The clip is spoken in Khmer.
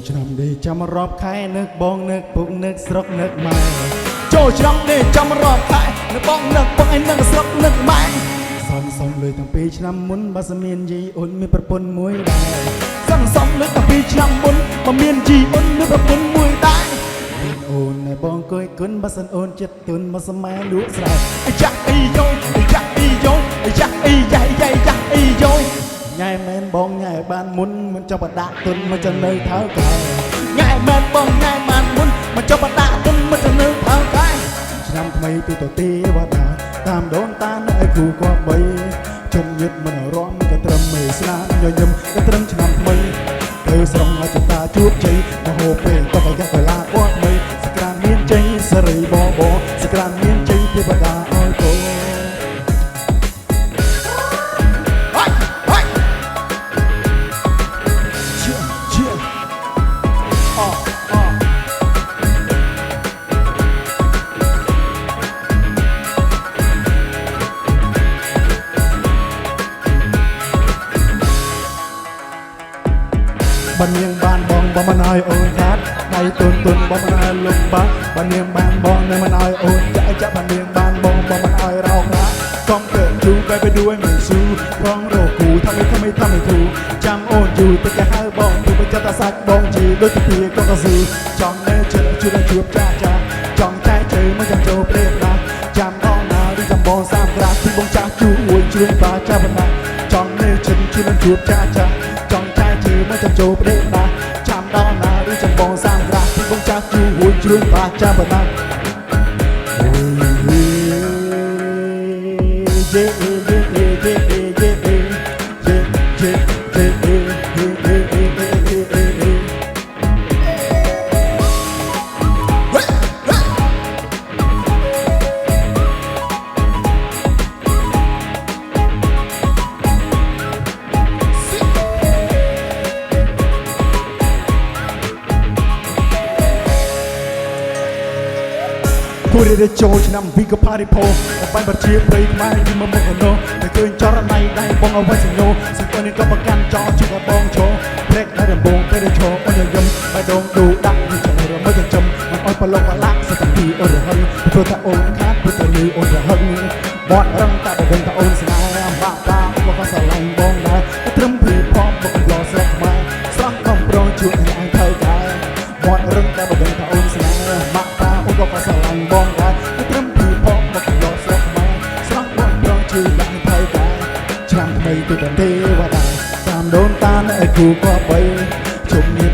ឆ្នាំនេះចាំរាប់ខែនឹកបងនឹកពុកនឹកស្រុកនឹកម៉ែចូលឆ្នាំនេះចាំរាប់ខែនឹកបងនឹកពុកឯនឹកស្រុកនឹកម៉ែសំលើតាំងពីឆ្នាំមុនបើសមានយីអូនមានប្រពន្ធមួយដែរសំលើតាំងពីឆ្នាំមុនបើមានយីអូនមានប្រពន្ធមួយដែរអូនឯបងគួយគុណបើសិនអូនចិត្តទុនមកសម៉ែលក់ស្រែអាចាក់អីយោអាចាក់អីយោអាចាក់អីយ៉ៃចាក់អីយោញ៉ែមែនបងញ៉ែបានមុនមិនចុះបដាក់ទុនមកចនៅថើកែញ៉ែមែនបងញ៉ែបានមុនមកចុះបដាក់ទុនមកចនៅថើកែឆ្នាំថ្មីពីទៅទេវតាតាមដូនតានៅឯគ្រូគាត់បីជុំញាតមិនរំក៏ត្រឹមមេស្នាញញឹមក៏ត្រឹមឆ្នាំថ្មីទៅស្រងឲ្យចតាជួបជ័យមហោពេលក៏កាយកលាគាត់បីសក្រានមានជ័យសេរីបសក្រានមានជ័យទេវតាអើយកូบันยังบานบองบ่มันอ้อยโอนคัดในตุนบ่มันอ้อยลงบักบันยังบานบองในมันอ้อยโอนจะบันยังบานบองบ่มันอ้อยเราครับต้องเกิดจูไปด้วยไม่สู้ร้องโรกูทำไม่ถูกจำโอนอยู่แต่แกให้บองถูกไปจับตาสักบองจีด้วยตะเพียก็กระสือจองเนื้อเจอจูได้จูบจ้าจองใจเจอมันจำโจเปรี้ยนะจำท้องนาดิจำบองสามกราที่บองจ้าจูอวยจูปลาจ้าบันนาจองเนื้อเจอจูได้จูบจ้าจองใจเจอมันจำโจเปรี้ยนะจำท้องนาดิจำบองสามกราที่บองจ้าจูอวยจูปลาจ้าบันนาគួរតែចូលឆ្នាំពីកផារីផូតែបាញ់បជាព្រៃខ្មែរពីមកមកណូតែឃើញចរណៃដៃបងអវ៉ាសញោសិកនេះក៏ប្រកាន់ចោជួបបងឈោព្រែកតែដំបងតែឈោអនយំបៃដងឌូដាក់នេះចាំរមើចិញ្ចឹមមិនអោយប្រឡងអាឡាក់សតាពីអូនរហឹងព្រោះថាអូនខាតព្រោះតែលឺអូនរហឹងបត់រឹងតែដឹងថាអូនស្នេហ៍បាក់បាមកក៏ស្រឡាញ់បងដែរត្រឹមពីផងមកឡោស្រុកខ្មែរស្រស់កំប្រងជួបឯងថើកែបត់រឹងតែដឹងថាអូនស្នេហ៍បាក់បាអូនក៏ស្រឡាញ់បងដែរត្រឹមពីផងមកឡោស្រុកខ្មែរស្រស់កំប្រងជួបឯងថើកែឆ្នាំថ្មីទៅទេវតាតាមដូនតានៅឯគ្រូក៏បីជុំញាត